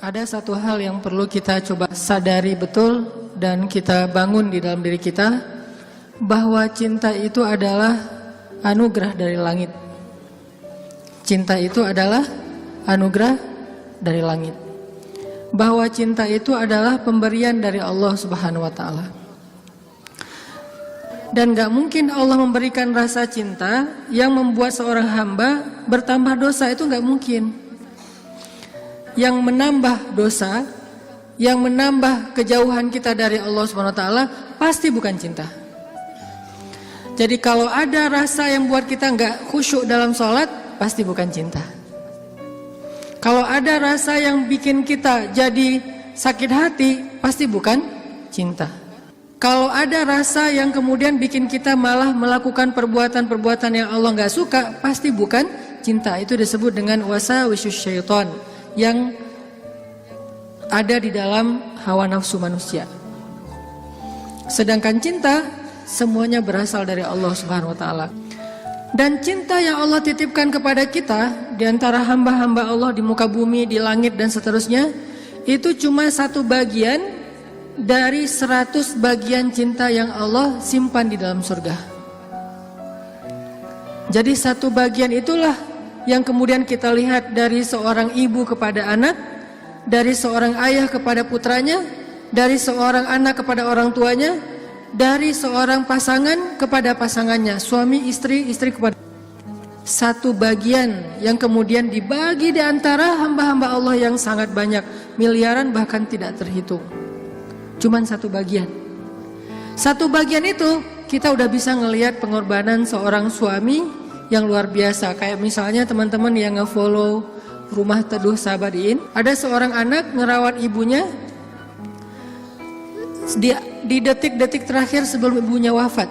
Ada satu hal yang perlu kita coba sadari betul dan kita bangun di dalam diri kita, bahwa cinta itu adalah anugerah dari langit. Cinta itu adalah anugerah dari langit. Bahwa cinta itu adalah pemberian dari Allah Subhanahu wa taala. Dan gak mungkin Allah memberikan rasa cinta yang membuat seorang hamba bertambah dosa, itu gak mungkin. Yang menambah dosa, yang menambah kejauhan kita dari Allah Subhanahu wa taala pasti bukan cinta. Jadi kalau ada rasa yang buat kita gak khusyuk dalam sholat, pasti bukan cinta. Kalau ada rasa yang bikin kita jadi sakit hati, pasti bukan cinta. Kalau ada rasa yang kemudian bikin kita malah melakukan perbuatan-perbuatan yang Allah gak suka, pasti bukan cinta. Itu disebut dengan wasawisus syaitan, yang ada di dalam hawa nafsu manusia. Sedangkan cinta semuanya berasal dari Allah Subhanahu wa taala. Dan cinta yang Allah titipkan kepada kita di antara hamba-hamba Allah di muka bumi, di langit dan seterusnya, itu cuma satu bagian dari 100 bagian cinta yang Allah simpan di dalam surga. Jadi satu bagian itulah yang kemudian kita lihat dari seorang ibu kepada anak, dari seorang ayah kepada putranya, dari seorang anak kepada orang tuanya, dari seorang pasangan kepada pasangannya, suami istri, istri kepada. Satu bagian yang kemudian dibagi di antara hamba-hamba Allah yang sangat banyak, miliaran bahkan tidak terhitung. Cuman satu bagian. Satu bagian itu kita udah bisa ngelihat pengorbanan seorang suami yang luar biasa. Kayak misalnya teman-teman yang nge-follow Rumah Teduh Sabadiin, ada seorang anak ngerawat ibunya di detik-detik terakhir sebelum ibunya wafat.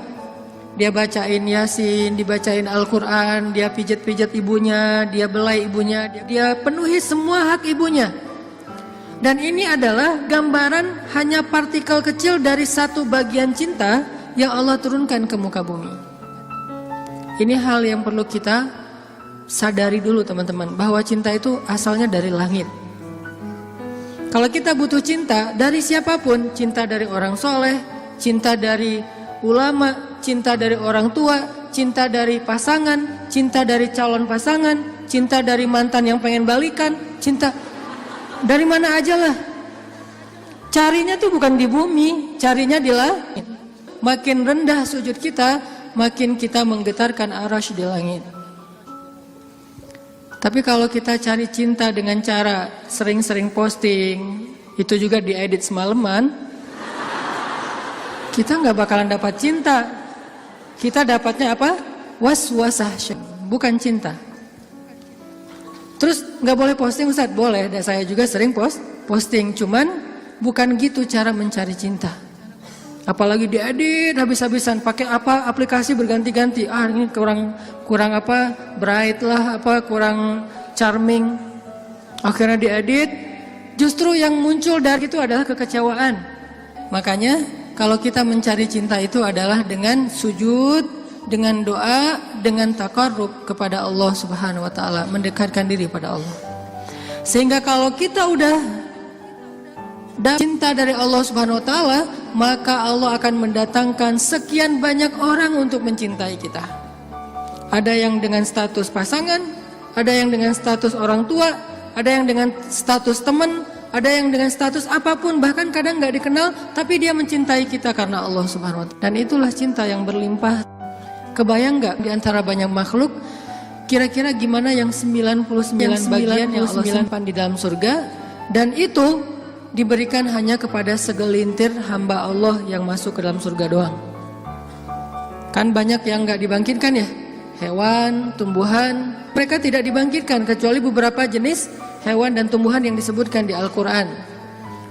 Dia bacain Yasin, dibacain Al-Quran, dia pijat-pijat ibunya, dia belai ibunya, dia penuhi semua hak ibunya. Dan ini adalah gambaran hanya partikel kecil dari satu bagian cinta yang Allah turunkan ke muka bumi. Ini hal yang perlu kita sadari dulu teman-teman, bahwa cinta itu asalnya dari langit. Kalau kita butuh cinta dari siapapun, cinta dari orang soleh, cinta dari ulama, cinta dari orang tua, cinta dari pasangan, cinta dari calon pasangan, cinta dari mantan yang pengen balikan, cinta dari mana aja lah. Carinya tuh bukan di bumi, carinya di langit. Makin rendah sujud kita, makin kita menggetarkan arasy di langit. Tapi kalau kita cari cinta dengan cara sering-sering posting, itu juga diedit semalaman, kita nggak bakalan dapat cinta. Kita dapatnya apa? Was-wasah, bukan cinta. Terus nggak boleh posting Ustaz? Boleh, dan saya juga sering posting, cuman bukan gitu cara mencari cinta. Apalagi diedit habis-habisan, pakai apa aplikasi berganti-ganti. Ini kurang apa bright lah, apa kurang charming. Akhirnya diedit, justru yang muncul dari itu adalah kekecewaan. Makanya kalau kita mencari cinta itu adalah dengan sujud, dengan doa, dengan taqarrub kepada Allah Subhanahu wa taala, mendekatkan diri pada Allah. Sehingga kalau kita udah cinta dari Allah Subhanahu wa taala, maka Allah akan mendatangkan sekian banyak orang untuk mencintai kita. Ada yang dengan status pasangan, ada yang dengan status orang tua, ada yang dengan status teman, ada yang dengan status apapun, bahkan kadang gak dikenal, tapi dia mencintai kita karena Allah Subhanahu wa taala. Dan itulah cinta yang berlimpah. Kebayang gak di antara banyak makhluk, kira-kira gimana yang 99 bagian yang Allah simpan di dalam surga, dan itu diberikan hanya kepada segelintir hamba Allah yang masuk ke dalam surga doang. Kan banyak yang gak dibangkitkan ya, hewan, tumbuhan, mereka tidak dibangkitkan kecuali beberapa jenis hewan dan tumbuhan yang disebutkan di Al-Quran.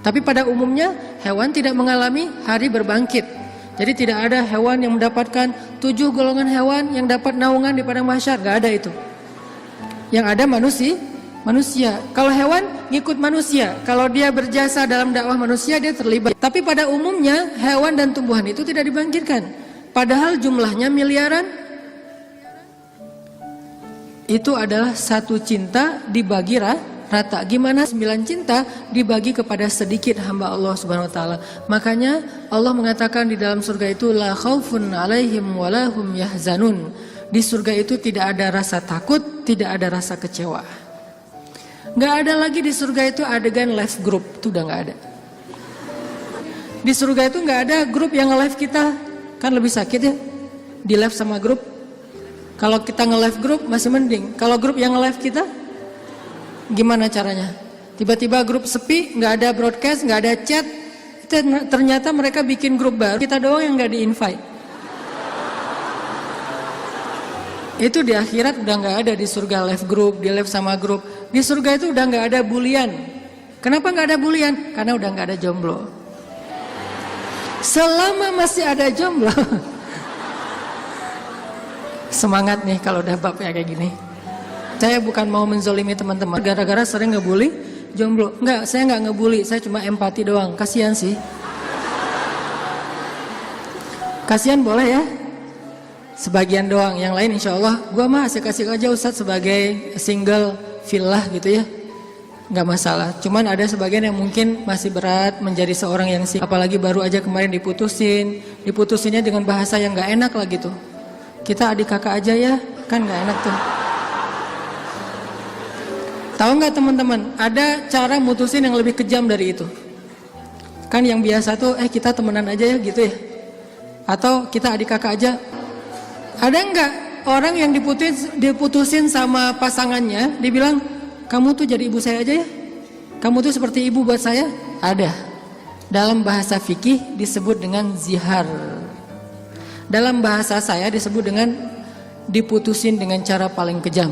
Tapi pada umumnya hewan tidak mengalami hari berbangkit. Jadi tidak ada hewan yang mendapatkan 7 golongan hewan yang dapat naungan di padang mahsyar, gak ada itu. Yang ada manusia. Kalau hewan ngikut manusia, kalau dia berjasa dalam dakwah manusia dia terlibat. Tapi pada umumnya hewan dan tumbuhan itu tidak dibangkitkan. Padahal jumlahnya miliaran. Itu adalah satu cinta dibagi rata. Gimana 9 cinta dibagi kepada sedikit hamba Allah Subhanahu wa taala. Makanya Allah mengatakan di dalam surga itu la khaufun 'alaihim wa lahum yahzanun. Di surga itu tidak ada rasa takut, tidak ada rasa kecewa. Nggak ada lagi di surga itu adegan live group, itu udah nggak ada. Di surga itu nggak ada grup yang nge-live kita, kan lebih sakit ya, di live sama grup. Kalau kita nge-live grup masih mending, kalau grup yang nge-live kita, gimana caranya? Tiba-tiba grup sepi, nggak ada broadcast, nggak ada chat, ternyata mereka bikin grup baru, kita doang yang nggak di-invite. Itu di akhirat udah nggak ada di surga live group, di live sama grup. Di surga itu udah nggak ada bulian. Kenapa nggak ada bulian? Karena udah nggak ada jomblo. Selama masih ada jomblo, semangat nih kalau udah bab kayak gini. Saya bukan mau menzolimi teman-teman gara-gara sering ngebully jomblo. Enggak, saya nggak ngebully, saya cuma empati doang. Kasihan sih. Kasihan boleh ya. Sebagian doang, yang lain insya Allah gue mah asik-asik aja Ustadz sebagai single villa gitu ya, nggak masalah. Cuman ada sebagian yang mungkin masih berat menjadi seorang yang single, apalagi baru aja kemarin diputusinnya dengan bahasa yang nggak enak lah gitu. Kita adik kakak aja ya, kan nggak enak tuh. Tahu nggak teman-teman, ada cara mutusin yang lebih kejam dari itu. Kan yang biasa tuh kita temenan aja ya gitu ya, atau kita adik kakak aja. Ada nggak orang yang diputusin sama pasangannya, dibilang kamu tuh jadi ibu saya aja ya, kamu tuh seperti ibu buat saya? Ada. Dalam bahasa fikih disebut dengan zihar. Dalam bahasa saya disebut dengan diputusin dengan cara paling kejam.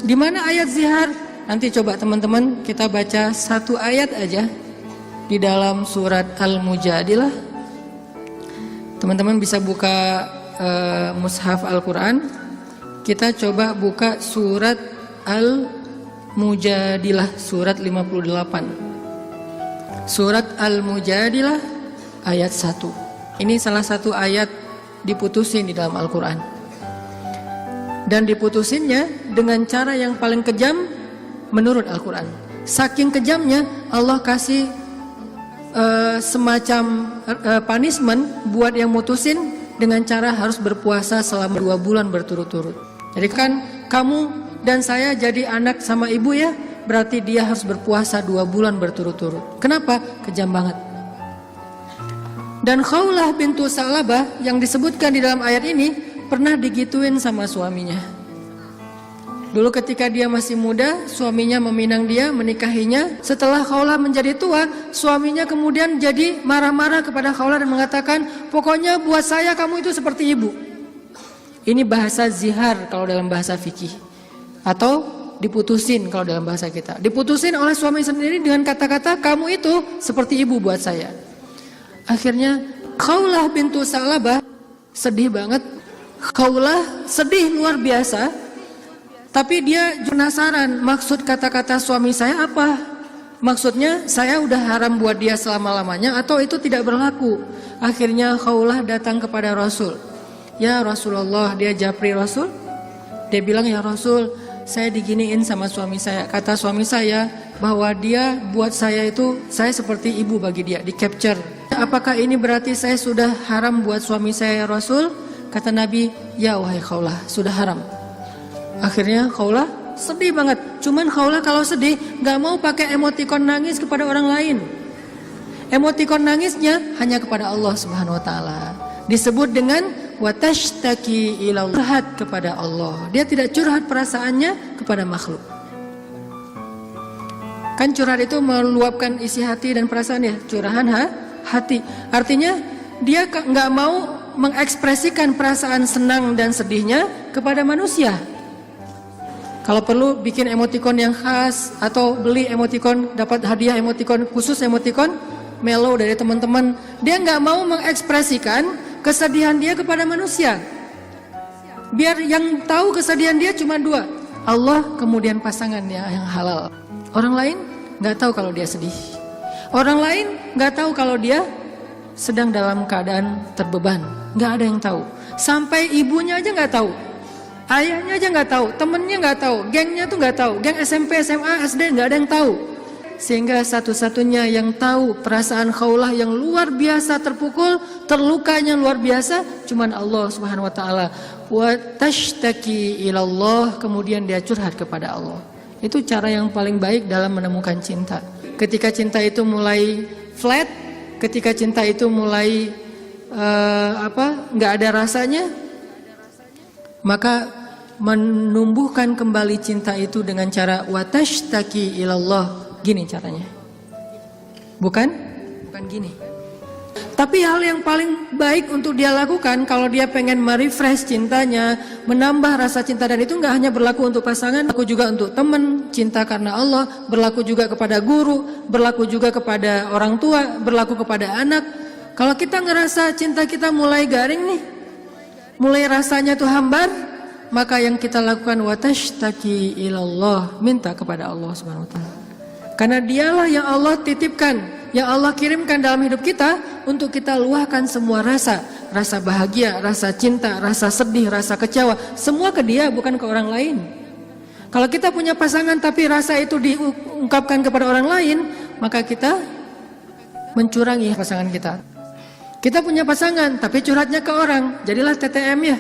Di mana ayat zihar? Nanti coba teman-teman kita baca satu ayat aja di dalam surat Al-Mujadilah. Teman-teman bisa buka mushaf Al-Quran. Kita coba buka surat Al-Mujadilah, surat 58. Surat Al-Mujadilah ayat 1. Ini salah satu ayat diputusin di dalam Al-Quran. Dan diputusinnya dengan cara yang paling kejam menurut Al-Quran. Saking kejamnya Allah kasih semacam punishment buat yang mutusin, dengan cara harus berpuasa selama 2 bulan berturut-turut. Jadi kan kamu dan saya jadi anak sama ibu ya, berarti dia harus berpuasa 2 bulan berturut-turut. Kenapa? Kejam banget. Dan Khawlah bintu Sa'labah yang disebutkan di dalam ayat ini pernah digituin sama suaminya. Dulu ketika dia masih muda, suaminya meminang dia, menikahinya. Setelah Khawlah menjadi tua, suaminya kemudian jadi marah-marah kepada Khawlah dan mengatakan, pokoknya buat saya kamu itu seperti ibu. Ini bahasa zihar kalau dalam bahasa fikih, atau diputusin kalau dalam bahasa kita. Diputusin oleh suami sendiri dengan kata-kata, kamu itu seperti ibu buat saya. Akhirnya Khawlah bintu Sa'labah sedih banget. Khawlah sedih luar biasa. Tapi dia penasaran, maksud kata-kata suami saya apa? Maksudnya saya udah haram buat dia selama-lamanya atau itu tidak berlaku? Akhirnya Khawlah datang kepada Rasul. Ya Rasulullah, dia japri Rasul. Dia bilang, ya Rasul, saya diginiin sama suami saya. Kata suami saya bahwa dia buat saya itu, saya seperti ibu bagi dia, di capture. Apakah ini berarti saya sudah haram buat suami saya ya Rasul? Kata Nabi, ya wahai Khawlah, sudah haram. Akhirnya Khawlah sedih banget. Cuman Khawlah kalau sedih gak mau pakai emotikon nangis kepada orang lain. Emotikon nangisnya hanya kepada Allah Subhanahu wa taala. Disebut dengan watashtaki ilallah, curhat kepada Allah. Dia tidak curhat perasaannya kepada makhluk. Kan curhat itu meluapkan isi hati dan perasaan ya, curahan hati. Artinya dia gak mau mengekspresikan perasaan senang dan sedihnya kepada manusia. Kalau perlu bikin emotikon yang khas atau beli emotikon, dapat hadiah emotikon khusus, emotikon mellow dari teman-teman. Dia nggak mau mengekspresikan kesedihan dia kepada manusia. Biar yang tahu kesedihan dia cuma 2, Allah kemudian pasangannya yang halal. Orang lain nggak tahu kalau dia sedih. Orang lain nggak tahu kalau dia sedang dalam keadaan terbeban. Nggak ada yang tahu. Sampai ibunya aja nggak tahu. Ayahnya aja nggak tahu, temennya nggak tahu, gengnya tuh nggak tahu, geng SMP, SMA, SD nggak ada yang tahu. Sehingga satu-satunya yang tahu perasaan Khawlah yang luar biasa terpukul, terlukanya luar biasa, cuman Allah Subhanahu wa taala. Wa tashtaki ilallah, kemudian dia curhat kepada Allah. Itu cara yang paling baik dalam menemukan cinta. Ketika cinta itu mulai flat, ketika cinta itu mulai nggak ada rasanya, maka menumbuhkan kembali cinta itu dengan cara wa tashtaki ilallah. Gini caranya, bukan gini. Tapi hal yang paling baik untuk dia lakukan kalau dia pengen merefresh cintanya, menambah rasa cinta, dan itu nggak hanya berlaku untuk pasangan, berlaku juga untuk teman, cinta karena Allah, berlaku juga kepada guru, berlaku juga kepada orang tua, berlaku kepada anak. Kalau kita ngerasa cinta kita mulai garing nih, mulai rasanya tuh hambar, maka yang kita lakukan watashtaki ilallah, minta kepada Allah Subhanahu wa taala. Karena dialah yang Allah titipkan, yang Allah kirimkan dalam hidup kita untuk kita luahkan semua rasa, rasa bahagia, rasa cinta, rasa sedih, rasa kecewa, semua ke dia, bukan ke orang lain. Kalau kita punya pasangan tapi rasa itu diungkapkan kepada orang lain, maka kita mencurangi pasangan kita. Kita punya pasangan tapi curhatnya ke orang, jadilah TTM ya.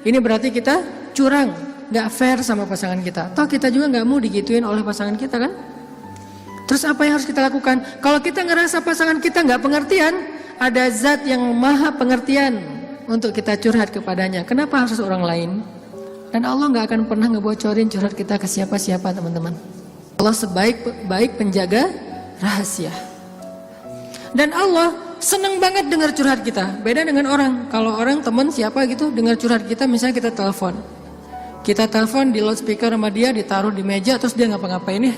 Ini berarti kita curang, nggak fair sama pasangan kita. Toh kita juga nggak mau digituin oleh pasangan kita kan? Terus apa yang harus kita lakukan? Kalau kita ngerasa pasangan kita nggak pengertian, ada zat yang maha pengertian untuk kita curhat kepadanya. Kenapa harus orang lain? Dan Allah nggak akan pernah ngebocorin curhat kita ke siapa-siapa, teman-teman. Allah sebaik-baik penjaga rahasia. Dan Allah senang banget dengar curhat kita. Beda dengan orang. Kalau orang teman siapa gitu dengar curhat kita, misalnya kita telepon. Kita telepon di loudspeaker sama dia, ditaruh di meja, terus dia ngapa-ngapain ya?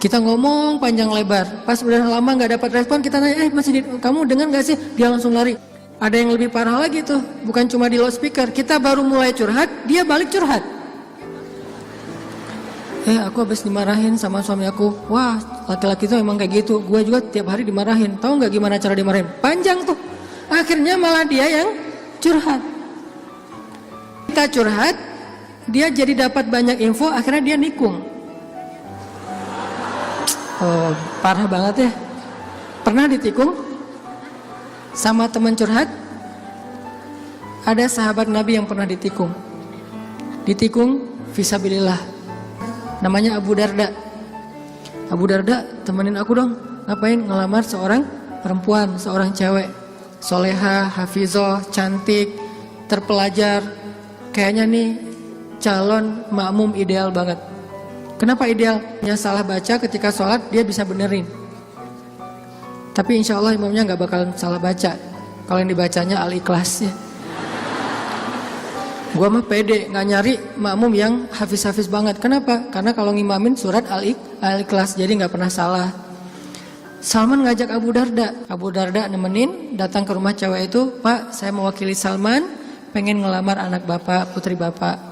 Kita ngomong panjang lebar, pas udah lama nggak dapat respon, kita nanya, kamu dengar nggak sih? Dia langsung lari. Ada yang lebih parah lagi tuh, bukan cuma di loudspeaker, kita baru mulai curhat, dia balik curhat. Aku habis dimarahin sama suami aku. Wah, laki-laki tuh emang kayak gitu. Gue juga tiap hari dimarahin. Tahu nggak gimana cara dimarahin? Panjang tuh. Akhirnya malah dia yang curhat. Kita curhat, dia jadi dapat banyak info, akhirnya dia nikung. Oh, parah banget ya. Pernah ditikung sama teman curhat? Ada sahabat Nabi yang pernah ditikung. Ditikung fisabilillah. Namanya Abu Darda. Abu Darda, temenin aku dong. Ngapain? Ngelamar seorang perempuan, seorang cewek, soleha, hafizah, cantik, terpelajar. Kayaknya nih calon makmum ideal banget. Kenapa ideal? Yang salah baca ketika sholat dia bisa benerin. Tapi insya Allah imamnya nggak bakal salah baca. Kalau yang dibacanya Al-Ikhlas ya. Gua mah pede nggak nyari makmum yang hafiz-hafiz banget. Kenapa? Karena kalau ngimamin surat Al-Ikhlas jadi nggak pernah salah. Salman ngajak Abu Darda. Abu Darda nemenin, datang ke rumah cewek itu. Pak, saya mewakili Salman, pengen ngelamar anak bapak, putri bapak.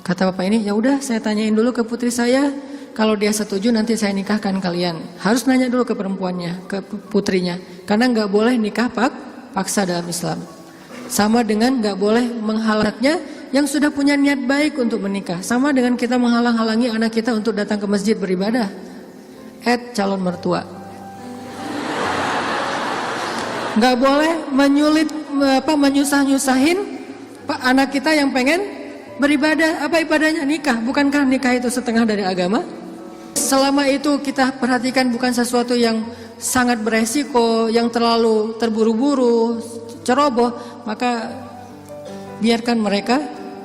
Kata bapak ini, ya udah saya tanyain dulu ke putri saya, kalau dia setuju nanti saya nikahkan kalian. Harus nanya dulu ke perempuannya, ke putrinya, karena nggak boleh nikah paksa dalam Islam. Sama dengan nggak boleh menghalangnya yang sudah punya niat baik untuk menikah. Sama dengan kita menghalang-halangi anak kita untuk datang ke masjid beribadah. Calon mertua. Nggak boleh menyusah-nyusahin anak kita yang pengen beribadah. Apa ibadahnya? Nikah. Bukankah nikah itu setengah dari agama? Selama itu kita perhatikan bukan sesuatu yang sangat beresiko, yang terlalu terburu-buru, ceroboh, maka biarkan mereka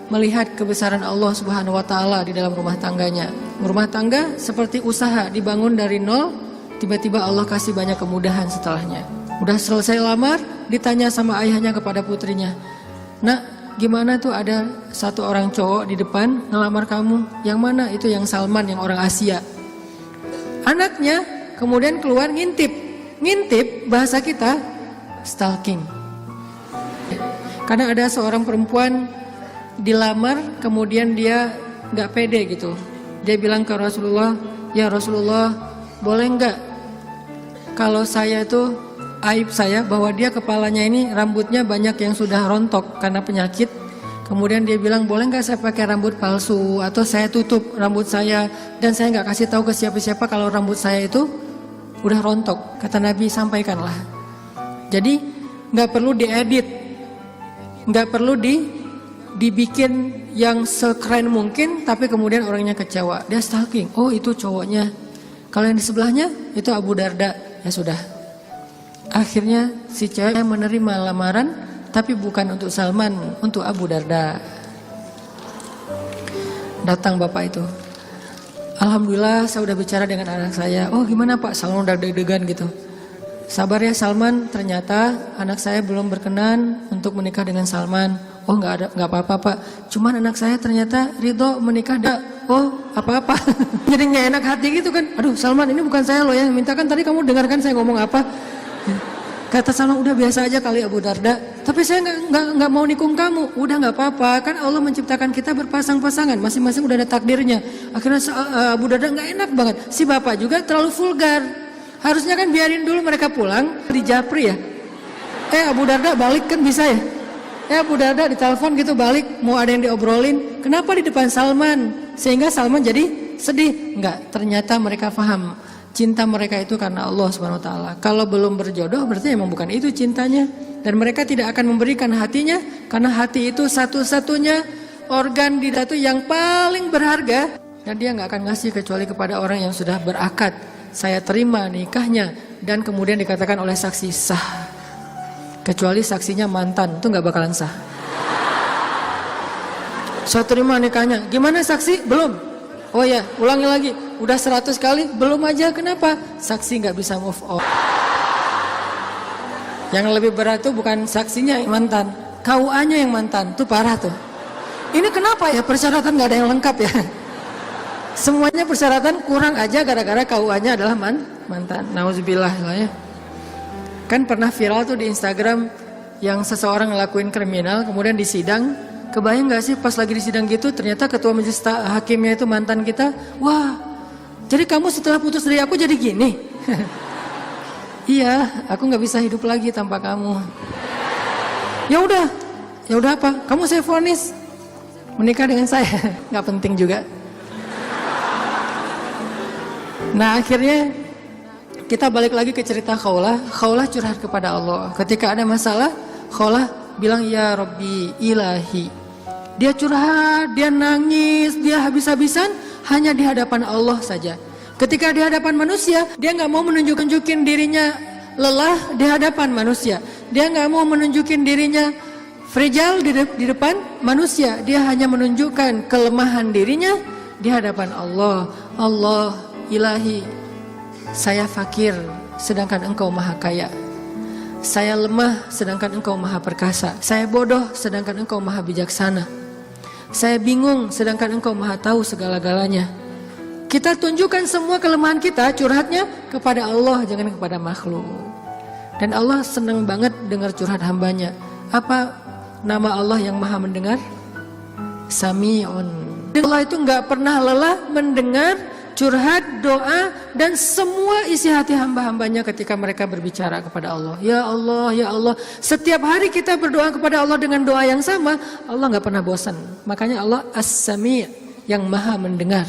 melihat kebesaran Allah Subhanahu wa taala di dalam rumah tangganya. Rumah tangga seperti usaha dibangun dari nol, tiba-tiba Allah kasih banyak kemudahan setelahnya. Udah selesai lamar, ditanya sama ayahnya kepada putrinya, "Nak, gimana tuh ada satu orang cowok di depan ngelamar kamu? Yang mana?" Itu yang Salman, yang orang Asia. Anaknya kemudian keluar ngintip. Ngintip bahasa kita stalking. Karena ada seorang perempuan dilamar, kemudian dia nggak pede gitu. Dia bilang ke Rasulullah, "Ya Rasulullah, boleh nggak kalau saya itu aib saya bahwa dia kepalanya ini rambutnya banyak yang sudah rontok karena penyakit, Kemudian dia bilang, boleh nggak saya pakai rambut palsu atau saya tutup rambut saya dan saya nggak kasih tahu ke siapa-siapa kalau rambut saya itu udah rontok. Kata Nabi, sampaikanlah. Jadi nggak perlu diedit, nggak perlu dibikin yang sekeren mungkin, tapi kemudian orangnya kecewa. Dia stalking, oh itu cowoknya. Kalau yang di sebelahnya itu Abu Darda, ya sudah. Akhirnya si cewek menerima lamaran. Tapi bukan untuk Salman, untuk Abu Darda. Datang bapak itu. Alhamdulillah saya udah bicara dengan anak saya. Oh gimana Pak, Salman udah deg-degan gitu. Sabar ya Salman, ternyata anak saya belum berkenan untuk menikah dengan Salman. Oh nggak apa-apa Pak. Cuman anak saya ternyata ridho menikah. Oh apa-apa. Jadi nggak enak hati gitu kan. Aduh Salman, ini bukan saya loh ya. Mintakan tadi kamu dengarkan saya ngomong apa. Kata Salman, udah biasa aja kali Abu Darda. Tapi saya nggak mau nikung kamu. Udah nggak apa-apa. Kan Allah menciptakan kita berpasang-pasangan. Masing-masing udah ada takdirnya. Akhirnya Abu Darda nggak enak banget. Si bapak juga terlalu vulgar. Harusnya kan biarin dulu mereka pulang di Japri ya. Abu Darda balik kan bisa ya. Abu Darda ditelepon gitu balik. Mau ada yang diobrolin. Kenapa di depan Salman? Sehingga Salman jadi sedih. Enggak, ternyata mereka paham. Cinta mereka itu karena Allah SWT. Kalau belum berjodoh berarti emang bukan itu cintanya. Dan mereka tidak akan memberikan hatinya. Karena hati itu satu-satunya organ di datu yang paling berharga. Dan dia gak akan ngasih kecuali kepada orang yang sudah berakad. Saya terima nikahnya. Dan kemudian dikatakan oleh saksi sah. Kecuali saksinya mantan, itu gak bakalan sah. Saya terima nikahnya. Gimana saksi? Belum. Oh ya, ulangi lagi. Udah 100 kali, belum aja. Kenapa? Saksi nggak bisa move on. Yang lebih berat tuh bukan saksinya yang mantan, KUA-nya yang mantan. Tuh parah tuh. Ini kenapa ya persyaratan nggak ada yang lengkap ya? Semuanya persyaratan kurang aja gara-gara KUA-nya adalah mantan. Nauzubillah lah ya. Kan pernah viral tuh di Instagram yang seseorang ngelakuin kriminal kemudian disidang. Kebayang gak sih pas lagi di sidang gitu ternyata ketua majelis hakimnya itu mantan kita. Wah, jadi kamu setelah putus dari aku jadi gini? Iya, aku gak bisa hidup lagi tanpa kamu. Ya udah apa? Kamu saya vonis menikah dengan saya. Gak penting juga. Nah akhirnya kita balik lagi ke cerita Khawlah. Khawlah curhat kepada Allah. Ketika ada masalah, Khawlah bilang ya Rabbi ilahi. Dia curhat, dia nangis, dia habis-habisan hanya di hadapan Allah saja. Ketika di hadapan manusia, dia nggak mau menunjukin dirinya lelah di hadapan manusia. Dia nggak mau menunjukin dirinya fragile di depan manusia. Dia hanya menunjukkan kelemahan dirinya di hadapan Allah. Allah ilahi, saya fakir sedangkan engkau maha kaya. Saya lemah sedangkan engkau maha perkasa. Saya bodoh sedangkan engkau maha bijaksana. Saya bingung sedangkan engkau maha tahu segala-galanya. Kita tunjukkan semua kelemahan kita, curhatnya kepada Allah, jangan kepada makhluk. Dan Allah senang banget dengar curhat hambanya. Apa nama Allah yang maha mendengar? Sami'un. Allah itu gak pernah lelah mendengar curhat, doa, dan semua isi hati hamba-hambanya ketika mereka berbicara kepada Allah. Ya Allah, ya Allah. Setiap hari kita berdoa kepada Allah dengan doa yang sama, Allah gak pernah bosan. Makanya Allah As-Sami' yang maha mendengar.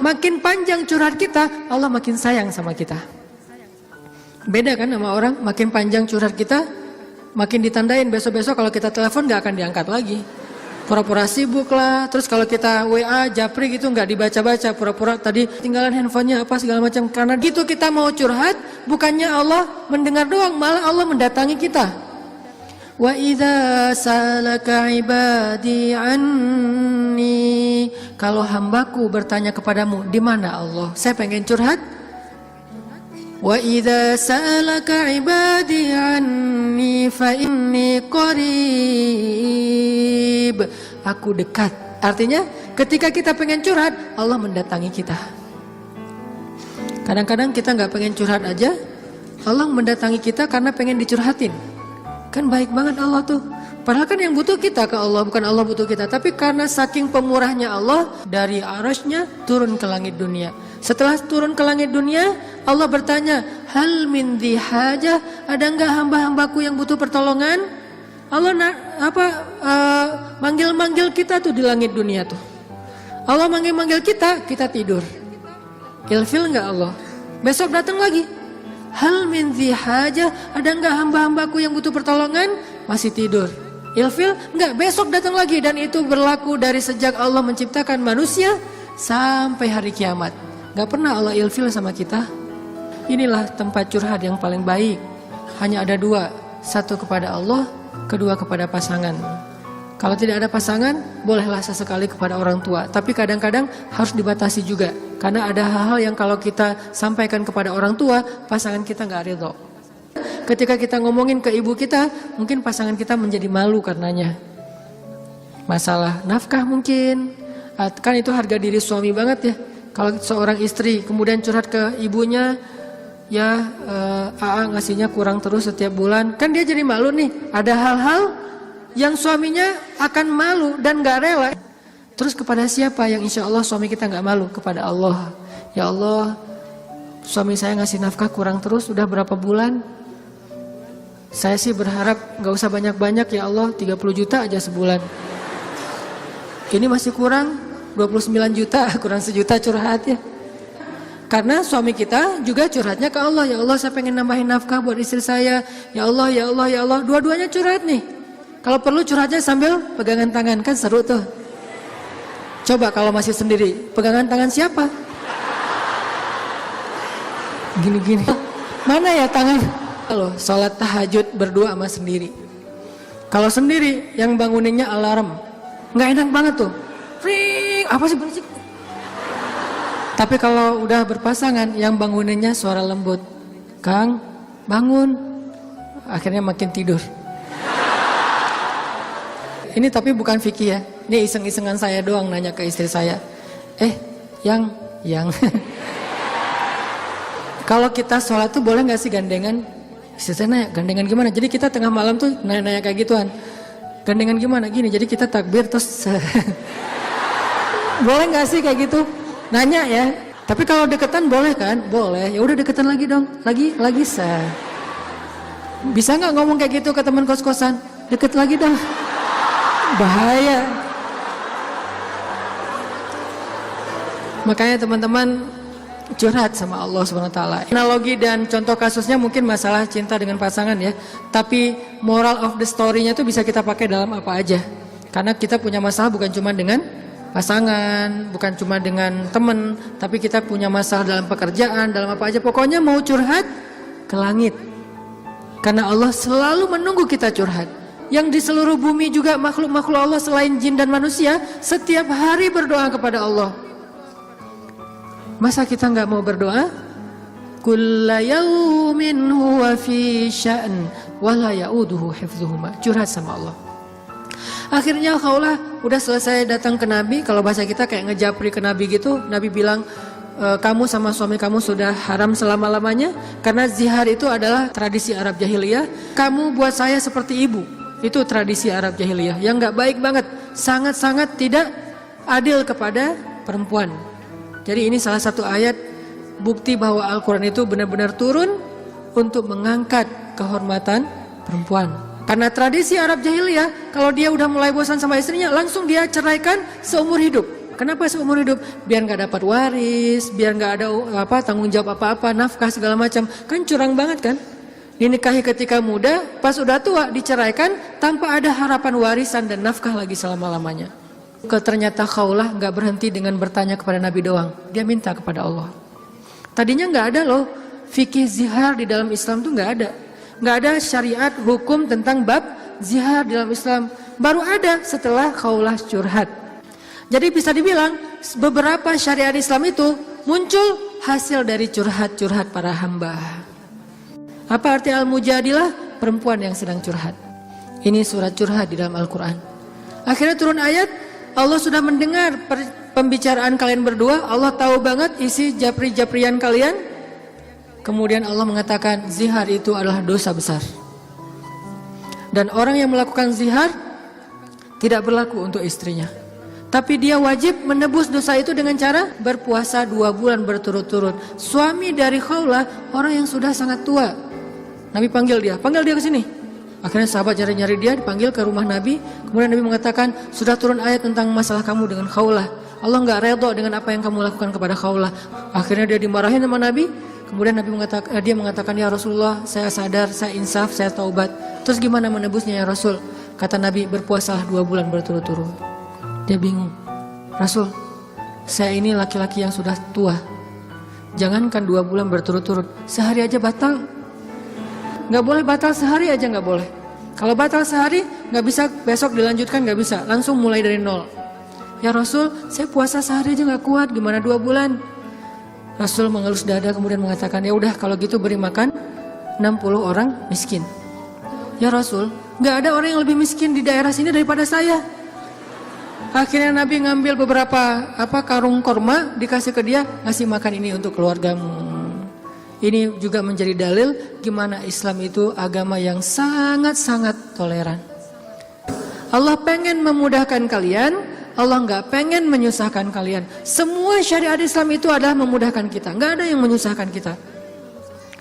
Makin panjang curhat kita, Allah makin sayang sama kita. Beda kan sama orang, makin panjang curhat kita, makin ditandain besok-besok kalau kita telepon gak akan diangkat lagi. Pura-pura sibuk lah. Terus kalau kita WA, Japri gitu nggak dibaca-baca. Pura-pura tadi tinggalan handphonenya apa segala macam. Karena gitu kita mau curhat, bukannya Allah mendengar doang, malah Allah mendatangi kita. Wa idza salaka ibadi anni. Kalau hambaku bertanya kepadamu, di mana Allah? Saya pengen curhat. Wa idza sa'alaka ibadi anni fa inni qarib. Aku dekat. Artinya ketika kita pengen curhat, Allah mendatangi kita. Kadang-kadang kita nggak pengen curhat aja, Allah mendatangi kita karena pengen dicurhatin. Kan baik banget Allah tuh. Padahal kan yang butuh kita ke Allah, bukan Allah butuh kita. Tapi karena saking pemurahnya Allah, dari arasnya turun ke langit dunia. Setelah turun ke langit dunia, Allah bertanya, hal min dhi hajah, ada enggak hamba-hambaku yang butuh pertolongan? Allah manggil-manggil kita tuh di langit dunia tuh. Allah manggil-manggil kita, kita tidur. Ilfil nggak Allah? Besok datang lagi. Hal min dzi hajah, ada nggak hamba-hambaku yang butuh pertolongan? Masih tidur. Ilfil nggak? Besok datang lagi, dan itu berlaku dari sejak Allah menciptakan manusia sampai hari kiamat. Nggak pernah Allah ilfil sama kita. Inilah tempat curhat yang paling baik. Hanya ada dua, satu kepada Allah, kedua kepada pasangan. Kalau tidak ada pasangan, bolehlah sesekali kepada orang tua. Tapi kadang-kadang harus dibatasi juga. Karena ada hal-hal yang kalau kita sampaikan kepada orang tua, pasangan kita nggak ridho. Ketika kita ngomongin ke ibu kita, mungkin pasangan kita menjadi malu karenanya. Masalah nafkah mungkin. Kan itu harga diri suami banget ya. Kalau seorang istri kemudian curhat ke ibunya, ya AA ngasihnya kurang terus setiap bulan. Kan dia jadi malu nih. Ada hal-hal yang suaminya akan malu dan gak rela. Terus kepada siapa yang insya Allah suami kita gak malu? Kepada Allah. Ya Allah, suami saya ngasih nafkah kurang terus udah berapa bulan. Saya sih berharap gak usah banyak-banyak ya Allah, 30 juta aja sebulan. Ini masih kurang 29 juta, kurang sejuta curhat ya. Karena suami kita juga curhatnya ke Allah. Ya Allah, saya pengen nambahin nafkah buat istri saya. Ya Allah, ya Allah, ya Allah. Dua-duanya curhat nih. Kalau perlu curhatnya sambil pegangan tangan, kan seru tuh. Coba kalau masih sendiri, pegangan tangan siapa? Gini-gini. Mana ya tangan? Kalau sholat tahajud berdua sama sendiri. Kalau sendiri, yang banguninnya alarm. Nggak enak banget tuh. Ring, apa sih berisik? Tapi kalau udah berpasangan, yang banguninnya suara lembut. Kang, bangun. Akhirnya makin tidur. Ini tapi bukan fikih ya. Ini iseng-isengan saya doang nanya ke istri saya. Yang. Kalau kita sholat tuh boleh gak sih gandengan? Istri saya nanya, gandengan gimana? Jadi kita tengah malam tuh nanya-nanya kayak gituan. Gandengan gimana? Gini, jadi kita takbir terus. Boleh gak sih kayak gitu? Nanya ya. Tapi kalau deketan boleh kan? Boleh. Ya udah deketan lagi dong. Lagi sah. Bisa gak ngomong kayak gitu ke teman kos-kosan? Deket lagi dong. Bahaya. Makanya teman-teman curhat sama Allah SWT. Analogi dan contoh kasusnya mungkin masalah cinta dengan pasangan ya. Tapi moral of the story-nya tuh bisa kita pakai dalam apa aja. Karena kita punya masalah bukan cuma dengan pasangan, bukan cuma dengan teman, tapi kita punya masalah dalam pekerjaan, dalam apa aja. Pokoknya mau curhat ke langit. Karena Allah selalu menunggu kita curhat. Yang di seluruh bumi juga makhluk-makhluk Allah selain jin dan manusia setiap hari berdoa kepada Allah. Masa kita nggak mau berdoa? Kulla yaumin huwa fi sya'n wa la ya'uduhu hifdzuhuma. Curhat sama Allah. Akhirnya Khawlah udah selesai datang ke Nabi. Kalau bahasa kita kayak ngejapri ke Nabi gitu. Nabi bilang, kamu sama suami kamu sudah haram selama-lamanya. Karena zihar itu adalah tradisi Arab jahiliyah. Kamu buat saya seperti ibu. Itu tradisi Arab jahiliyah yang gak baik banget. Sangat-sangat tidak adil kepada perempuan. Jadi ini salah satu ayat bukti bahwa Al-Quran itu benar-benar turun untuk mengangkat kehormatan perempuan. Karena tradisi Arab jahiliyah, kalau dia udah mulai bosan sama istrinya, langsung dia ceraikan seumur hidup. Kenapa seumur hidup? Biar gak dapat waris, biar gak ada tanggung jawab apa-apa, nafkah segala macam. Kan curang banget kan? Dinikahi ketika muda, pas udah tua diceraikan tanpa ada harapan warisan dan nafkah lagi selama-lamanya. Ternyata Khawlah gak berhenti dengan bertanya kepada Nabi doang. Dia minta kepada Allah. Tadinya gak ada loh fikih zihar di dalam Islam tuh gak ada. Gak ada syariat hukum tentang bab zihar di dalam Islam. Baru ada setelah Khawlah curhat. Jadi bisa dibilang beberapa syariat Islam itu muncul hasil dari curhat-curhat para hamba. Apa arti Al-Mujadilah? Perempuan yang sedang curhat. Ini surat curhat di dalam Al-Quran. Akhirnya turun ayat, Allah sudah mendengar pembicaraan kalian berdua. Allah tahu banget isi japri-japrian kalian. Kemudian Allah mengatakan zihar itu adalah dosa besar. Dan orang yang melakukan zihar tidak berlaku untuk istrinya. Tapi dia wajib menebus dosa itu dengan cara berpuasa 2 bulan berturut-turut. Suami dari Khawlah orang yang sudah sangat tua. Nabi panggil dia ke sini. Akhirnya sahabat nyari-nyari dia, dipanggil ke rumah Nabi. Kemudian Nabi mengatakan, sudah turun ayat tentang masalah kamu dengan Khawlah. Allah nggak redha dengan apa yang kamu lakukan kepada Khawlah. Akhirnya dia dimarahin sama Nabi. Kemudian Nabi mengatakan, ya Rasulullah, saya sadar, saya insaf, saya taubat. Terus gimana menebusnya ya Rasul? Kata Nabi, berpuasalah 2 bulan berturut-turut. Dia bingung. Rasul, saya ini laki-laki yang sudah tua. Jangankan 2 bulan berturut-turut, sehari aja batal. Nggak boleh batal sehari aja, nggak boleh. Kalau batal sehari, nggak bisa besok dilanjutkan, nggak bisa. Langsung mulai dari nol. Ya Rasul, saya puasa sehari aja nggak kuat, gimana 2 bulan? Rasul mengelus dada kemudian mengatakan, ya udah kalau gitu beri makan 60 orang miskin. Ya Rasul, nggak ada orang yang lebih miskin di daerah sini daripada saya. Akhirnya Nabi ngambil beberapa karung korma, dikasih ke dia, ngasih makan ini untuk keluargamu. Ini juga menjadi dalil gimana Islam itu agama yang sangat-sangat toleran. Allah pengen memudahkan kalian, Allah nggak pengen menyusahkan kalian. Semua syariat Islam itu adalah memudahkan kita, nggak ada yang menyusahkan kita.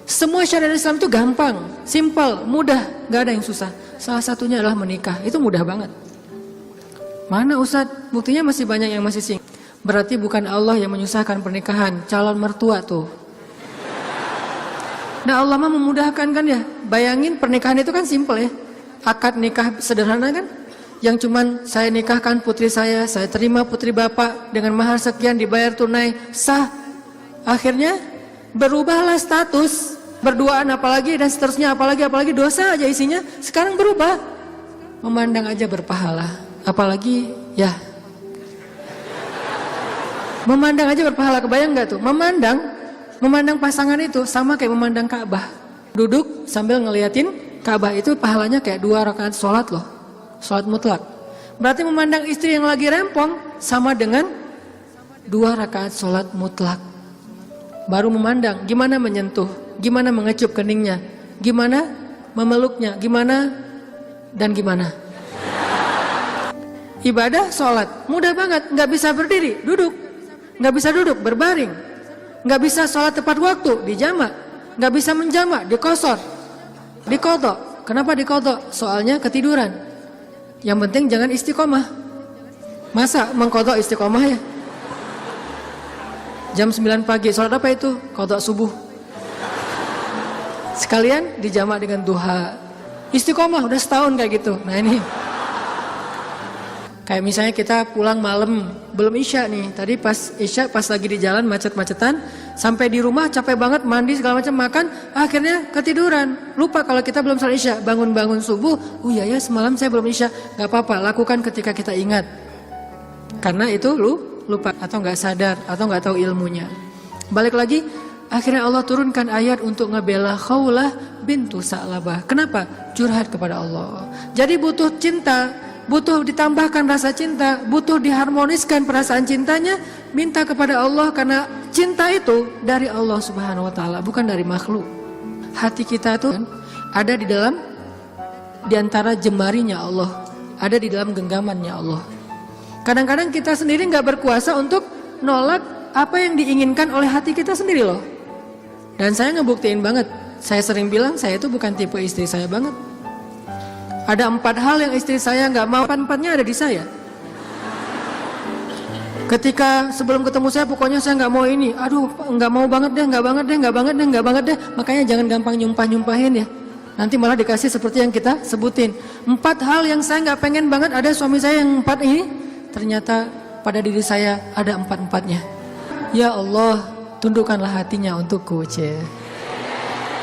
Semua syariat Islam itu gampang, simpel, mudah, nggak ada yang susah. Salah satunya adalah menikah, itu mudah banget. Mana Ustadz? Buktinya masih banyak yang masih single. Berarti bukan Allah yang menyusahkan pernikahan, calon mertua tuh. Nah Allah mah memudahkan kan ya. Bayangin pernikahan itu kan simpel ya. Akad nikah sederhana kan. Yang cuman saya nikahkan putri saya terima putri bapak dengan mahar sekian dibayar tunai, sah. Akhirnya berubahlah status, berduaan apalagi dan seterusnya apalagi dosa aja isinya. Sekarang berubah. Memandang aja berpahala. Apalagi ya. Memandang aja berpahala, kebayang gak tuh? Memandang pasangan itu sama kayak memandang Ka'bah. Duduk sambil ngeliatin Ka'bah itu pahalanya kayak 2 rakaat sholat loh. Sholat mutlak. Berarti memandang istri yang lagi rempong sama dengan 2 rakaat sholat mutlak. Baru memandang gimana menyentuh, gimana mengecup keningnya, gimana memeluknya, gimana dan gimana. Ibadah sholat mudah banget, nggak bisa berdiri, duduk, nggak bisa duduk, berbaring. Nggak bisa sholat tepat waktu, dijamak. Nggak bisa menjamak, dikosor, dikodok. Kenapa dikodok? Soalnya ketiduran. Yang penting jangan istiqomah. Masa mengkodok istiqomah ya? Jam 9 pagi, sholat apa itu? Kodok subuh. Sekalian dijamak dengan duha. Istiqomah udah setahun kayak gitu. Nah ini. Kayak misalnya kita pulang malam, belum isya nih. Tadi pas isya, pas lagi di jalan macet-macetan, sampai di rumah capek banget, mandi segala macam, makan, akhirnya ketiduran. Lupa kalau kita belum sholat isya, bangun-bangun subuh, oh iya ya semalam saya belum isya. Gak apa-apa, lakukan ketika kita ingat. Karena itu lupa atau gak sadar atau gak tahu ilmunya. Balik lagi, akhirnya Allah turunkan ayat untuk ngebela Khawlah bintu Sa'labah. Kenapa? Curhat kepada Allah. Jadi butuh cinta, butuh ditambahkan rasa cinta, butuh diharmoniskan perasaan cintanya, minta kepada Allah karena cinta itu dari Allah Subhanahu wa taala, bukan dari makhluk. Hati kita itu ada di antara jemarinya Allah, ada di dalam genggamannya Allah. Kadang-kadang kita sendiri nggak berkuasa untuk nolak apa yang diinginkan oleh hati kita sendiri loh. Dan saya ngebuktiin banget, saya sering bilang saya itu bukan tipe istri saya banget. Ada 4 hal yang istri saya nggak mau, 4-4-nya ada di saya. Ketika sebelum ketemu saya, pokoknya saya nggak mau ini. Aduh, nggak mau banget deh, nggak banget deh. Makanya jangan gampang nyumpahin ya. Nanti malah dikasih seperti yang kita sebutin. 4 hal yang saya nggak pengen banget ada suami saya yang 4 ini. Ternyata pada diri saya ada 4-4-nya. Ya Allah, tundukkanlah hatinya untukku,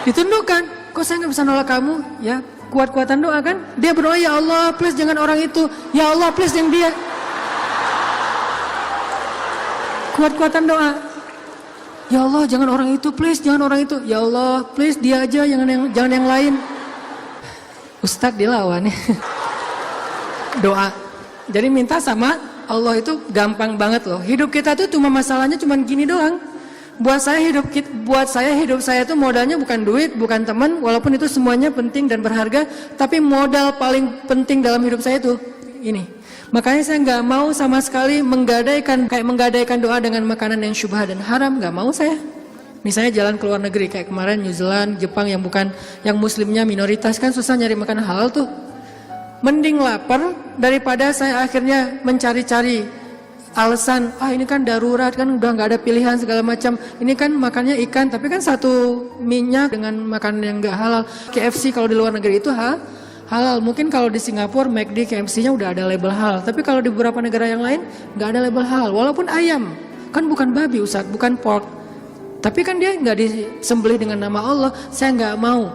ditundukkan. Kok saya nggak bisa nolak kamu? Ya. Kuat-kuatan doa kan? Dia berdoa, ya Allah please jangan orang itu. Ya Allah please yang dia. Kuat-kuatan doa. Ya Allah jangan orang itu, please jangan orang itu. Ya Allah please dia aja, jangan yang lain. Ustadz dilawan ya. Doa. Jadi minta sama Allah itu gampang banget loh. Hidup kita tuh cuma masalahnya cuma gini doang. Buat saya hidup saya itu modalnya bukan duit, bukan teman, walaupun itu semuanya penting dan berharga, tapi modal paling penting dalam hidup saya itu ini. Makanya saya nggak mau sama sekali menggadaikan doa dengan makanan yang syubhat dan haram, nggak mau saya. Misalnya jalan ke luar negeri kayak kemarin New Zealand, Jepang yang bukan, yang muslimnya minoritas kan susah nyari makanan halal tuh. Mending lapar daripada saya akhirnya mencari-cari alasan, ini kan darurat kan udah nggak ada pilihan segala macam. Ini kan makannya ikan, tapi kan satu minyak dengan makanan yang nggak halal. KFC kalau di luar negeri itu halal. Mungkin kalau di Singapura McD KFC-nya udah ada label halal, tapi kalau di beberapa negara yang lain nggak ada label halal. Walaupun ayam kan bukan babi Ustaz, bukan pork, tapi kan dia nggak disembelih dengan nama Allah. Saya nggak mau,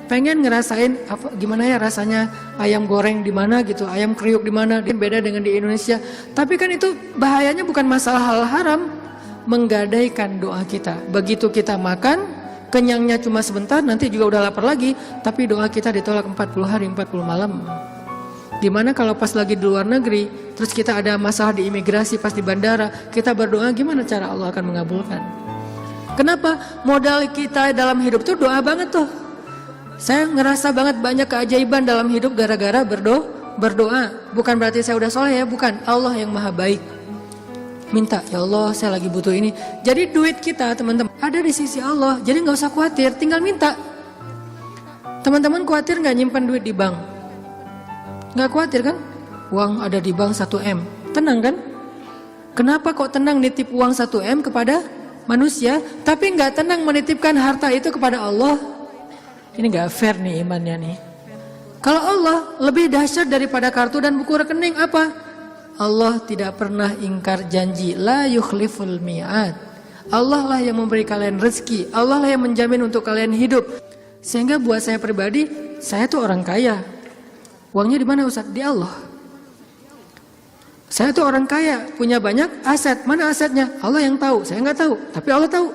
pengen ngerasain gimana ya rasanya ayam goreng di mana gitu, ayam kriuk di mana, dia beda dengan di Indonesia. Tapi kan itu bahayanya bukan masalah hal haram, menggadaikan doa kita. Begitu kita makan, kenyangnya cuma sebentar, nanti juga udah lapar lagi, tapi doa kita ditolak 40 hari 40 malam. Gimana kalau pas lagi di luar negeri, terus kita ada masalah di imigrasi pas di bandara, kita berdoa, gimana cara Allah akan mengabulkan? Kenapa? Modal kita dalam hidup tuh doa banget tuh. Saya ngerasa banget banyak keajaiban dalam hidup gara-gara berdoa. Bukan berarti saya udah soleh ya, bukan. Allah yang maha baik. Minta, ya Allah saya lagi butuh ini. Jadi duit kita teman-teman ada di sisi Allah. Jadi gak usah khawatir, tinggal minta. Teman-teman khawatir gak nyimpan duit di bank? Gak khawatir kan? Uang ada di bank 1M. Tenang kan? Kenapa kok tenang nitip uang 1M kepada manusia, tapi gak tenang menitipkan harta itu kepada Allah? Ini gak fair nih imannya nih. Kalau Allah lebih dahsyat daripada kartu dan buku rekening apa? Allah tidak pernah ingkar janji. La yukhliful mi'ad. Allah lah yang memberi kalian rezeki. Allah lah yang menjamin untuk kalian hidup. Sehingga buat saya pribadi, saya tuh orang kaya. Uangnya di mana Ustaz? Di Allah. Saya tuh orang kaya, punya banyak aset. Mana asetnya? Allah yang tahu. Saya nggak tahu, tapi Allah tahu.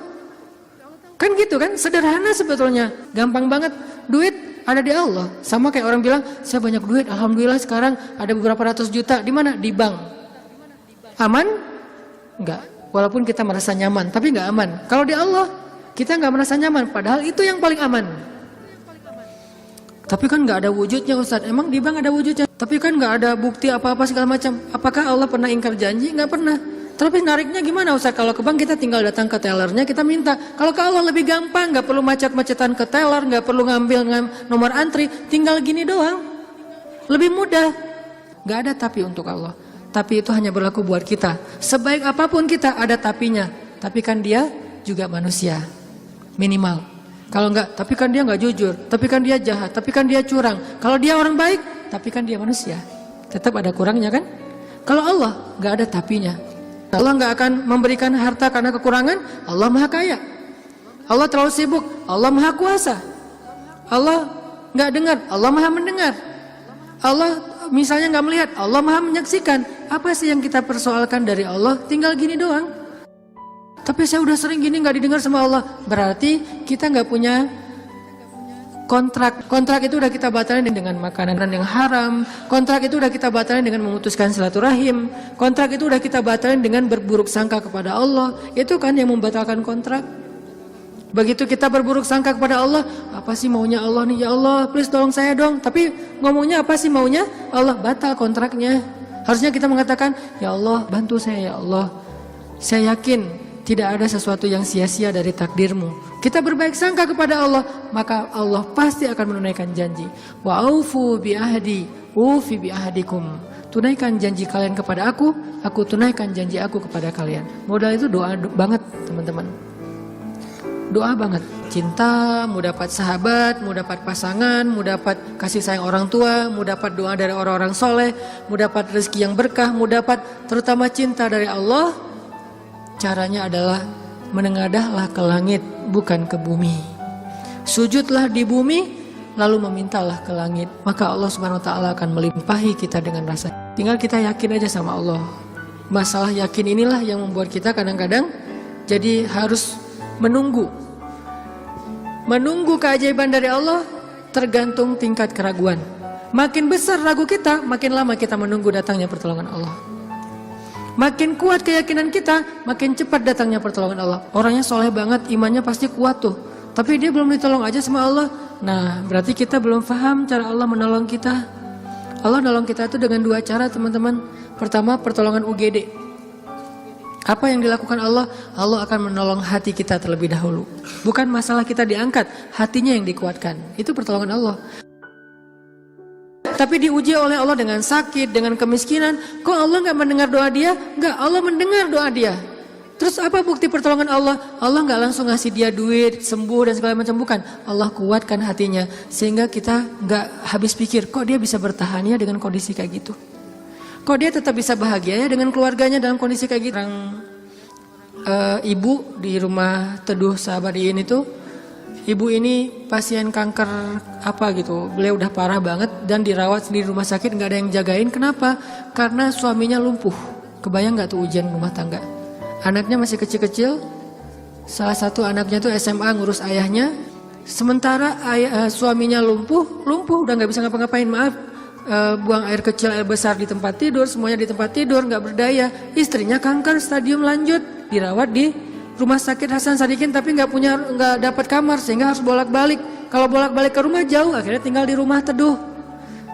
Kan gitu kan, sederhana sebetulnya, gampang banget. Duit ada di Allah. Sama kayak orang bilang, saya banyak duit, alhamdulillah sekarang ada beberapa ratus juta. Di mana? Di bank. Aman? Enggak. Walaupun kita merasa nyaman, tapi enggak aman. Kalau di Allah, kita enggak merasa nyaman, padahal itu yang paling aman. Tapi kan enggak ada wujudnya Ustaz. Emang di bank ada wujudnya? Tapi kan enggak ada bukti apa-apa segala macam. Apakah Allah pernah ingkar janji? Enggak pernah. Tapi nariknya gimana Ustaz? Kalau ke bank kita tinggal datang ke tellernya, kita minta. Kalau ke Allah lebih gampang, gak perlu macet-macetan ke teller, gak perlu ngambil nomor antri, tinggal gini doang. Lebih mudah. Gak ada tapi untuk Allah. Tapi itu hanya berlaku buat kita. Sebaik apapun kita ada tapinya. Tapi kan dia juga manusia. Minimal. Kalau enggak, tapi kan dia gak jujur. Tapi kan dia jahat. Tapi kan dia curang. Kalau dia orang baik, tapi kan dia manusia. Tetap ada kurangnya kan? Kalau Allah gak ada tapinya. Allah nggak akan memberikan harta karena kekurangan. Allah maha kaya. Allah terlalu sibuk. Allah maha kuasa. Allah nggak dengar. Allah maha mendengar. Allah misalnya nggak melihat. Allah maha menyaksikan. Apa sih yang kita persoalkan dari Allah? Tinggal gini doang. Tapi saya udah sering gini nggak didengar sama Allah. Berarti kita nggak punya kontrak. Kontrak itu udah kita batalin dengan makanan yang haram. Kontrak itu udah kita batalin dengan memutuskan silaturahim. Kontrak itu udah kita batalin dengan berburuk sangka kepada Allah. Itu kan yang membatalkan kontrak. Begitu kita berburuk sangka kepada Allah, apa sih maunya Allah nih? Ya Allah, please tolong saya dong. Tapi ngomongnya apa sih maunya? Allah, batal kontraknya. Harusnya kita mengatakan, ya Allah, bantu saya ya Allah. Saya yakin tidak ada sesuatu yang sia-sia dari takdirmu. Kita berbaik sangka kepada Allah, maka Allah pasti akan menunaikan janji. Wa aufu bi ahdi, ufi bi ahdikum. Tunaikan janji kalian kepada aku tunaikan janji aku kepada kalian. Modal itu doa banget teman-teman. Doa banget. Cinta, mau dapat sahabat, mau dapat pasangan, mau dapat kasih sayang orang tua, mau dapat doa dari orang-orang soleh, mau dapat rezeki yang berkah, mau dapat terutama cinta dari Allah. Caranya adalah menengadahlah ke langit, bukan ke bumi. Sujudlah di bumi, lalu memintalah ke langit. Maka Allah Subhanahu wa ta'ala akan melimpahi kita dengan rasa. Tinggal kita yakin aja sama Allah. Masalah yakin inilah yang membuat kita kadang-kadang jadi harus menunggu. Menunggu keajaiban dari Allah tergantung tingkat keraguan. Makin besar ragu kita, makin lama kita menunggu datangnya pertolongan Allah. Makin kuat keyakinan kita, makin cepat datangnya pertolongan Allah. Orangnya soleh banget, imannya pasti kuat tuh. Tapi dia belum ditolong aja sama Allah. Nah, berarti kita belum paham cara Allah menolong kita. Allah nolong kita itu dengan dua cara teman-teman. Pertama, pertolongan UGD. Apa yang dilakukan Allah? Allah akan menolong hati kita terlebih dahulu. Bukan masalah kita diangkat, hatinya yang dikuatkan. Itu pertolongan Allah. Tapi diuji oleh Allah dengan sakit, dengan kemiskinan. Kok Allah nggak mendengar doa dia? Nggak, Allah mendengar doa dia. Terus apa bukti pertolongan Allah? Allah nggak langsung ngasih dia duit, sembuh dan segala macam, bukan. Allah kuatkan hatinya sehingga kita nggak habis pikir, kok dia bisa bertahan ya dengan kondisi kayak gitu. Kok dia tetap bisa bahagia ya dengan keluarganya dalam kondisi kayak gitu. Ibu di rumah teduh Sahabadiin itu, ibu ini pasien kanker apa gitu. Beliau udah parah banget dan dirawat di rumah sakit, nggak ada yang jagain. Kenapa? Karena suaminya lumpuh. Kebayang nggak tuh ujian rumah tangga? Anaknya masih kecil-kecil, salah satu anaknya tuh SMA ngurus ayahnya, sementara suaminya lumpuh udah nggak bisa ngapa-ngapain, buang air kecil air besar di tempat tidur, semuanya di tempat tidur, nggak berdaya. Istrinya kanker stadium lanjut, dirawat di rumah sakit Hasan Sadikin tapi nggak dapat kamar sehingga harus bolak-balik. Kalau bolak-balik ke rumah jauh, akhirnya tinggal di rumah teduh.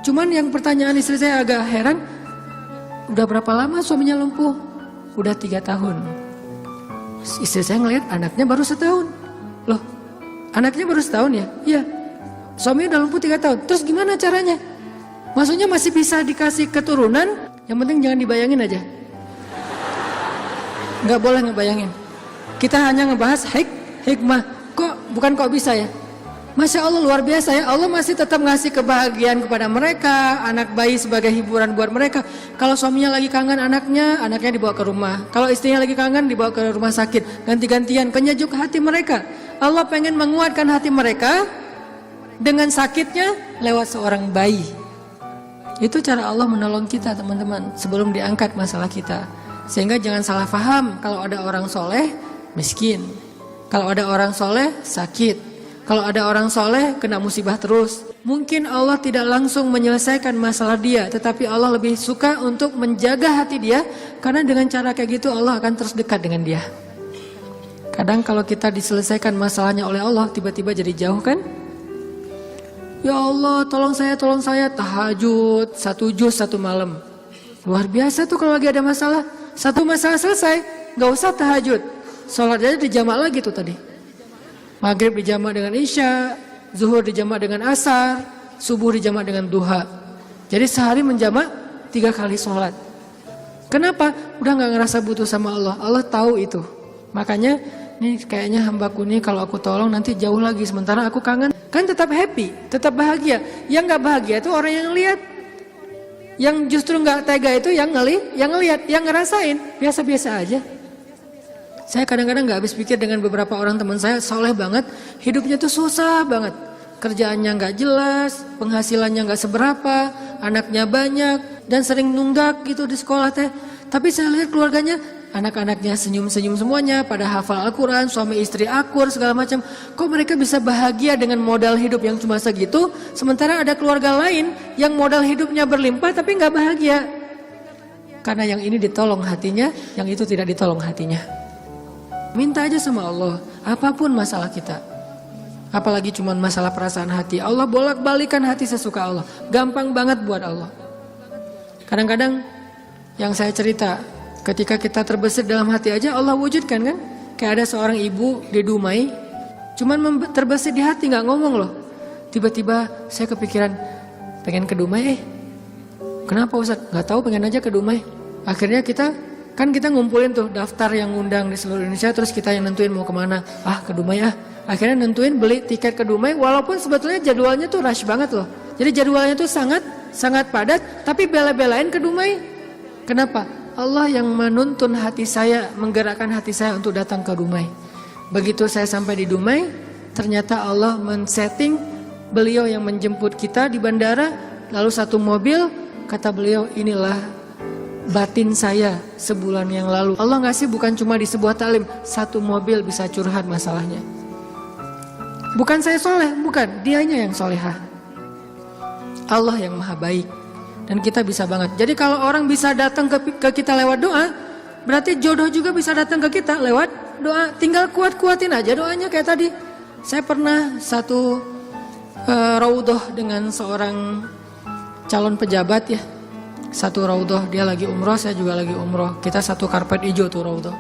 Cuman yang pertanyaan istri saya agak heran, udah berapa lama suaminya lumpuh? Udah 3 tahun. Istri saya ngelihat anaknya baru 1 tahun. Loh, anaknya baru 1 tahun ya? Iya. Suami udah lumpuh 3 tahun. Terus gimana caranya? Maksudnya masih bisa dikasih keturunan? Yang penting jangan dibayangin aja. Nggak boleh ngebayangin. Kita hanya ngebahas hikmah. Bukan kok bisa ya? Masya Allah luar biasa ya. Allah masih tetap ngasih kebahagiaan kepada mereka. Anak bayi sebagai hiburan buat mereka. Kalau suaminya lagi kangen anaknya dibawa ke rumah. Kalau istrinya lagi kangen dibawa ke rumah sakit. Ganti-gantian, penyejuk hati mereka. Allah pengen menguatkan hati mereka dengan sakitnya lewat seorang bayi. Itu cara Allah menolong kita teman-teman sebelum diangkat masalah kita. Sehingga jangan salah paham kalau ada orang soleh miskin. Kalau ada orang soleh sakit. Kalau ada orang soleh kena musibah terus. Mungkin Allah tidak langsung menyelesaikan masalah dia, tetapi Allah lebih suka untuk menjaga hati dia. Karena dengan cara kayak gitu Allah akan terus dekat dengan dia. Kadang kalau kita diselesaikan masalahnya oleh Allah, tiba-tiba jadi jauh kan? Ya Allah tolong saya tahajud 1 juz 1 malam. Luar biasa tuh kalau lagi ada masalah. 1 masalah selesai, gak usah tahajud, sholat aja dijamak lagi tuh tadi. Maghrib dijamak dengan Isya, Zuhur dijamak dengan Asar, Subuh dijamak dengan Duha. Jadi sehari menjamak 3 kali sholat. Kenapa? Udah gak ngerasa butuh sama Allah. Allah tahu itu. Makanya ini kayaknya hambaku nih kalau aku tolong nanti jauh lagi. Sementara aku kangen. Kan tetap happy, tetap bahagia. Yang gak bahagia itu orang yang lihat. Yang justru gak tega itu yang ngelihat, yang ngerasain. Biasa-biasa aja. Saya kadang-kadang gak habis pikir dengan beberapa orang teman saya soleh banget, hidupnya tuh susah banget. Kerjaannya gak jelas, penghasilannya gak seberapa, anaknya banyak, dan sering nunggak gitu di sekolah teh. Tapi saya lihat keluarganya, anak-anaknya senyum-senyum semuanya, pada hafal Al-Quran, suami istri akur, segala macam. Kok mereka bisa bahagia dengan modal hidup yang cuma segitu, sementara ada keluarga lain yang modal hidupnya berlimpah tapi gak bahagia. Karena yang ini ditolong hatinya, yang itu tidak ditolong hatinya. Minta aja sama Allah, apapun masalah kita. Apalagi cuma masalah perasaan hati. Allah bolak-balikan hati sesuka Allah. Gampang banget buat Allah. Kadang-kadang yang saya cerita, ketika kita terbesit dalam hati aja Allah wujudkan kan. Kayak ada seorang ibu di Dumai, cuman terbesit di hati gak ngomong loh. Tiba-tiba saya kepikiran, pengen ke Dumai Kenapa Ustaz? Gak tahu, pengen aja ke Dumai. Akhirnya kita ngumpulin tuh daftar yang ngundang di seluruh Indonesia, terus kita yang nentuin mau kemana. Ke Dumai Akhirnya nentuin beli tiket ke Dumai, walaupun sebetulnya jadwalnya tuh rush banget loh. Jadi jadwalnya tuh sangat padat, tapi bela-belain ke Dumai. Kenapa? Allah yang menuntun hati saya, menggerakkan hati saya untuk datang ke Dumai. Begitu saya sampai di Dumai, ternyata Allah men-setting beliau yang menjemput kita di bandara, lalu satu mobil, kata beliau, inilah batin saya sebulan yang lalu. Allah ngasih bukan cuma di sebuah taklim, satu mobil bisa curhat masalahnya. Bukan saya soleh, bukan, dianya yang solehah. Allah yang maha baik. Dan kita bisa banget. Jadi kalau orang bisa datang ke kita lewat doa, berarti jodoh juga bisa datang ke kita lewat doa. Tinggal kuat-kuatin aja doanya kayak tadi. Saya pernah satu raudhah dengan seorang calon pejabat ya. satu raudhah, dia lagi umroh, saya juga lagi umroh. Kita satu karpet hijau tuh raudhah.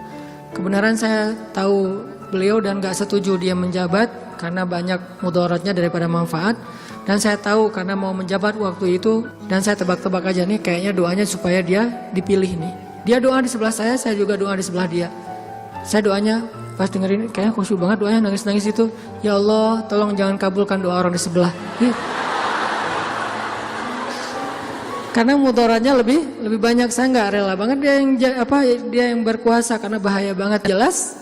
Kebenaran saya tahu beliau dan gak setuju dia menjabat karena banyak mudaratnya daripada manfaat. Dan saya tahu karena mau menjabat waktu itu, dan saya tebak-tebak aja nih, kayaknya doanya supaya dia dipilih nih. Dia doa di sebelah saya juga doa di sebelah dia. Saya doanya pas dengerin kayaknya khusyuk banget doanya, nangis-nangis itu. Ya Allah, tolong jangan kabulkan doa orang di sebelah. Karena mudaratnya lebih banyak, saya nggak rela banget dia yang berkuasa karena bahaya banget. Jelas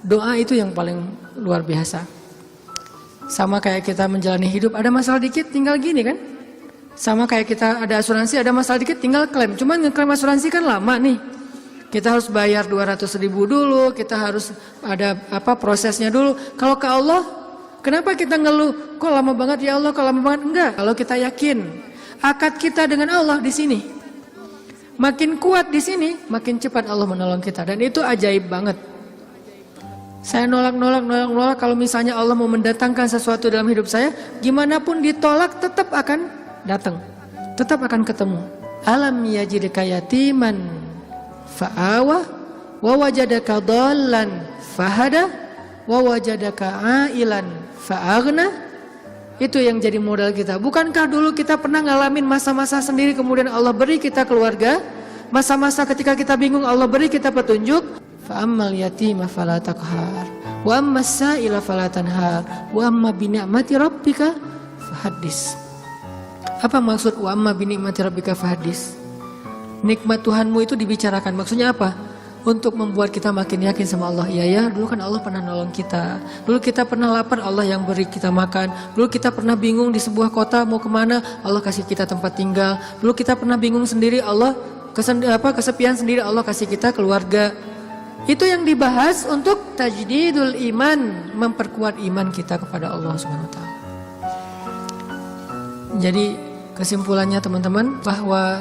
doa itu yang paling luar biasa. Sama kayak kita menjalani hidup, ada masalah dikit tinggal gini kan. Sama kayak kita ada asuransi, ada masalah dikit tinggal klaim. Cuman ngeklaim asuransi kan lama nih. Kita harus bayar 200.000 dulu, kita harus ada prosesnya dulu. Kalau ke Allah, kenapa kita ngeluh? Kok lama banget ya Allah, kok lama banget? Enggak, kalau kita yakin akad kita dengan Allah di sini, makin kuat di sini, makin cepat Allah menolong kita, dan itu ajaib banget. Saya nolak kalau misalnya Allah mau mendatangkan sesuatu dalam hidup saya, gimana pun ditolak tetap akan datang, tetap akan ketemu. Alam yajidka yatiman fa'awa wa wajadaka dhallan fahada wa wajadaka ailan fa'aghna. Itu yang jadi modal kita. Bukankah dulu kita pernah ngalamin masa-masa sendiri, kemudian Allah beri kita keluarga, masa-masa ketika kita bingung Allah beri kita petunjuk. Fa ammal yatima fala taqhar wa ammas sa'ila fala tanhar wa amma bi ni'mati rabbika fahaddis. Apa maksud wa amma bi ni'mati rabbika fahaddis? Nikmat Tuhanmu itu dibicarakan. Maksudnya apa? Untuk membuat kita makin yakin sama Allah. Iya ya, dulu kan Allah pernah nolong kita. Dulu kita pernah lapar, Allah yang beri kita makan. Dulu kita pernah bingung di sebuah kota mau kemana, Allah kasih kita tempat tinggal. Dulu kita pernah bingung sendiri, Allah kesepian sendiri, Allah kasih kita keluarga. Itu yang dibahas untuk tajdidul iman, memperkuat iman kita kepada Allah SWT. Jadi kesimpulannya teman-teman, bahwa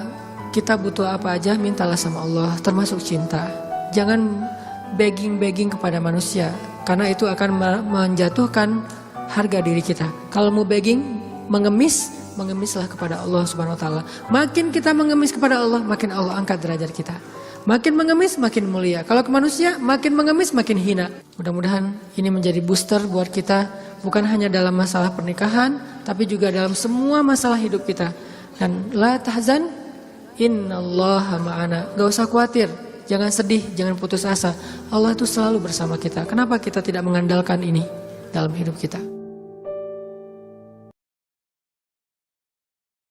kita butuh apa aja mintalah sama Allah, termasuk cinta. Jangan begging kepada manusia, karena itu akan menjatuhkan harga diri kita. Kalau mau begging, mengemislah kepada Allah Subhanahu wa taala. Makin kita mengemis kepada Allah, makin Allah angkat derajat kita. Makin mengemis, makin mulia. Kalau ke manusia, makin mengemis, makin hina. Mudah-mudahan ini menjadi booster buat kita, bukan hanya dalam masalah pernikahan, tapi juga dalam semua masalah hidup kita. Dan la tahzan, innallaha ma'ana. Gak usah khawatir, jangan sedih, jangan putus asa. Allah itu selalu bersama kita. Kenapa kita tidak mengandalkan ini dalam hidup kita?